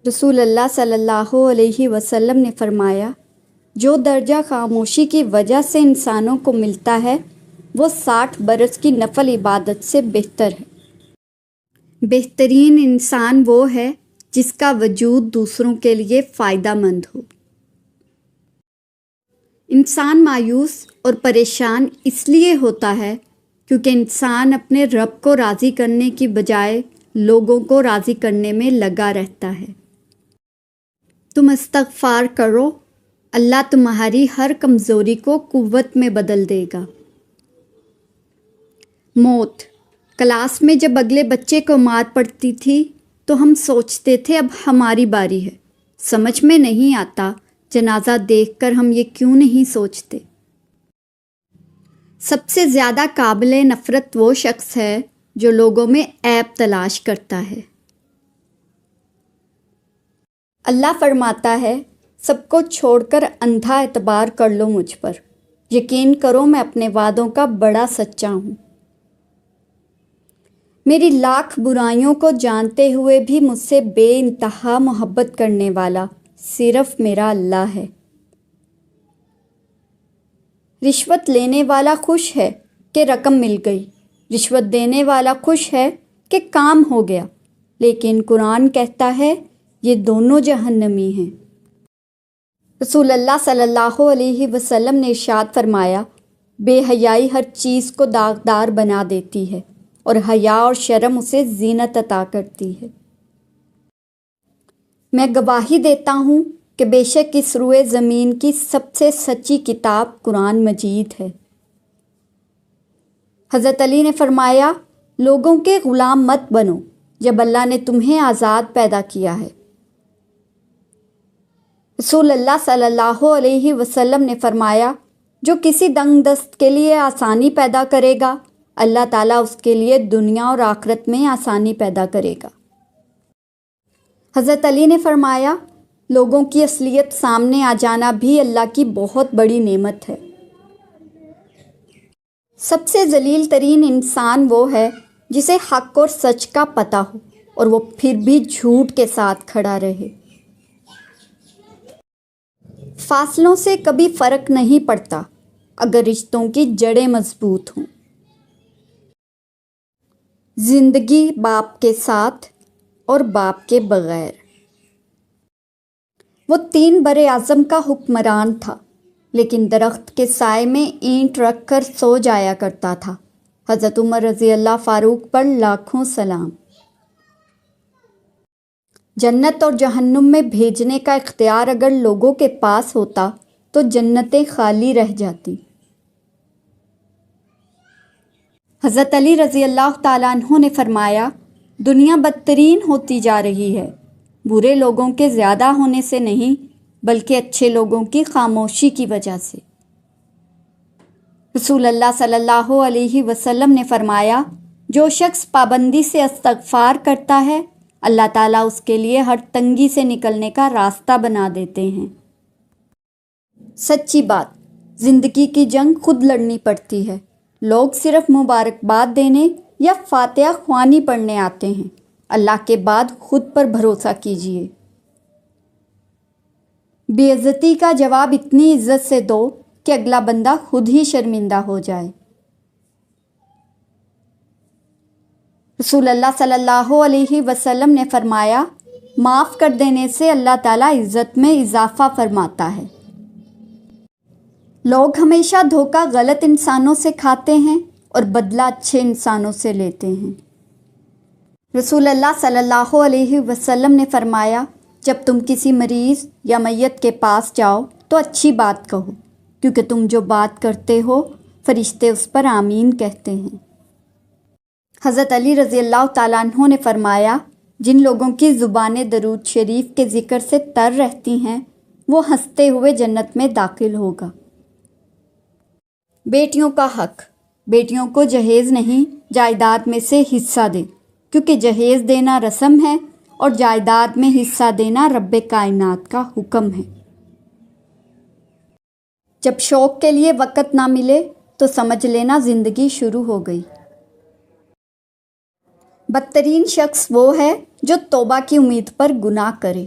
رسول اللہ صلی اللہ علیہ وسلم نے فرمایا، جو درجہ خاموشی کی وجہ سے انسانوں کو ملتا ہے وہ 60 برس کی نفل عبادت سے بہتر ہے۔ بہترین انسان وہ ہے جس کا وجود دوسروں کے لیے فائدہ مند ہو۔ انسان مایوس اور پریشان اس لیے ہوتا ہے کیونکہ انسان اپنے رب کو راضی کرنے کی بجائے لوگوں کو راضی کرنے میں لگا رہتا ہے۔ تم استغفار کرو، اللہ تمہاری ہر کمزوری کو قوت میں بدل دے گا۔ موت۔ کلاس میں جب اگلے بچے کو مار پڑتی تھی تو ہم سوچتے تھے اب ہماری باری ہے۔ سمجھ میں نہیں آتا جنازہ دیکھ کر ہم یہ کیوں نہیں سوچتے۔ سب سے زیادہ قابل نفرت وہ شخص ہے جو لوگوں میں عیب تلاش کرتا ہے۔ اللہ فرماتا ہے، سب کو چھوڑ کر اندھا اعتبار کر لو مجھ پر، یقین کرو میں اپنے وعدوں کا بڑا سچا ہوں۔ میری لاکھ برائیوں کو جانتے ہوئے بھی مجھ سے بے انتہا محبت کرنے والا صرف میرا اللہ ہے۔ رشوت لینے والا خوش ہے کہ رقم مل گئی، رشوت دینے والا خوش ہے کہ کام ہو گیا، لیکن قرآن کہتا ہے یہ دونوں جہنمی ہیں۔ رسول اللہ صلی اللہ علیہ وسلم نے ارشاد فرمایا، بے حیائی ہر چیز کو داغدار بنا دیتی ہے اور حیا اور شرم اسے زینت عطا کرتی ہے۔ میں گواہی دیتا ہوں کہ بے شک اس روئے زمین کی سب سے سچی کتاب قرآن مجید ہے۔ حضرت علی نے فرمایا، لوگوں کے غلام مت بنو جب اللہ نے تمہیں آزاد پیدا کیا ہے۔ رسول اللہ صلی اللہ علیہ وسلم نے فرمایا، جو کسی دنگ دست کے لیے آسانی پیدا کرے گا اللہ تعالیٰ اس کے لیے دنیا اور آخرت میں آسانی پیدا کرے گا۔ حضرت علی نے فرمایا، لوگوں کی اصلیت سامنے آ جانا بھی اللہ کی بہت بڑی نعمت ہے۔ سب سے ذلیل ترین انسان وہ ہے جسے حق اور سچ کا پتہ ہو اور وہ پھر بھی جھوٹ کے ساتھ کھڑا رہے۔ فاصلوں سے کبھی فرق نہیں پڑتا اگر رشتوں کی جڑیں مضبوط ہوں۔ زندگی باپ کے ساتھ اور باپ کے بغیر۔ وہ 3 براعظم کا حکمران تھا، لیکن درخت کے سائے میں اینٹ رکھ کر سو جایا کرتا تھا۔ حضرت عمر رضی اللہ فاروق پر لاکھوں سلام۔ جنت اور جہنم میں بھیجنے کا اختیار اگر لوگوں کے پاس ہوتا تو جنتیں خالی رہ جاتی۔ حضرت علی رضی اللہ تعالیٰ عنہ نے فرمایا، دنیا بدترین ہوتی جا رہی ہے، برے لوگوں کے زیادہ ہونے سے نہیں بلکہ اچھے لوگوں کی خاموشی کی وجہ سے۔ رسول اللہ صلی اللہ علیہ وسلم نے فرمایا، جو شخص پابندی سے استغفار کرتا ہے اللہ تعالیٰ اس کے لیے ہر تنگی سے نکلنے کا راستہ بنا دیتے ہیں۔ سچی بات، زندگی کی جنگ خود لڑنی پڑتی ہے۔ لوگ صرف مبارکباد دینے یا فاتحہ خوانی پڑھنے آتے ہیں، اللہ کے بعد خود پر بھروسہ کیجیے۔ بے عزتی کا جواب اتنی عزت سے دو کہ اگلا بندہ خود ہی شرمندہ ہو جائے۔ رسول اللہ صلی اللہ علیہ وسلم نے فرمایا، معاف کر دینے سے اللہ تعالیٰ عزت میں اضافہ فرماتا ہے۔ لوگ ہمیشہ دھوکہ غلط انسانوں سے کھاتے ہیں اور بدلہ اچھے انسانوں سے لیتے ہیں۔ رسول اللہ صلی اللہ علیہ وسلم نے فرمایا، جب تم کسی مریض یا میت کے پاس جاؤ تو اچھی بات کہو، کیونکہ تم جو بات کرتے ہو فرشتے اس پر آمین کہتے ہیں۔ حضرت علی رضی اللہ تعالیٰ عنہ نے فرمایا، جن لوگوں کی زبانیں درود شریف کے ذکر سے تر رہتی ہیں وہ ہنستے ہوئے جنت میں داخل ہوگا۔ بیٹیوں کا حق۔ بیٹیوں کو جہیز نہیں جائیداد میں سے حصہ دے، کیونکہ جہیز دینا رسم ہے اور جائیداد میں حصہ دینا رب کائنات کا حکم ہے۔ جب شوق کے لیے وقت نہ ملے تو سمجھ لینا زندگی شروع ہو گئی۔ بدترین شخص وہ ہے جو توبہ کی امید پر گناہ کرے۔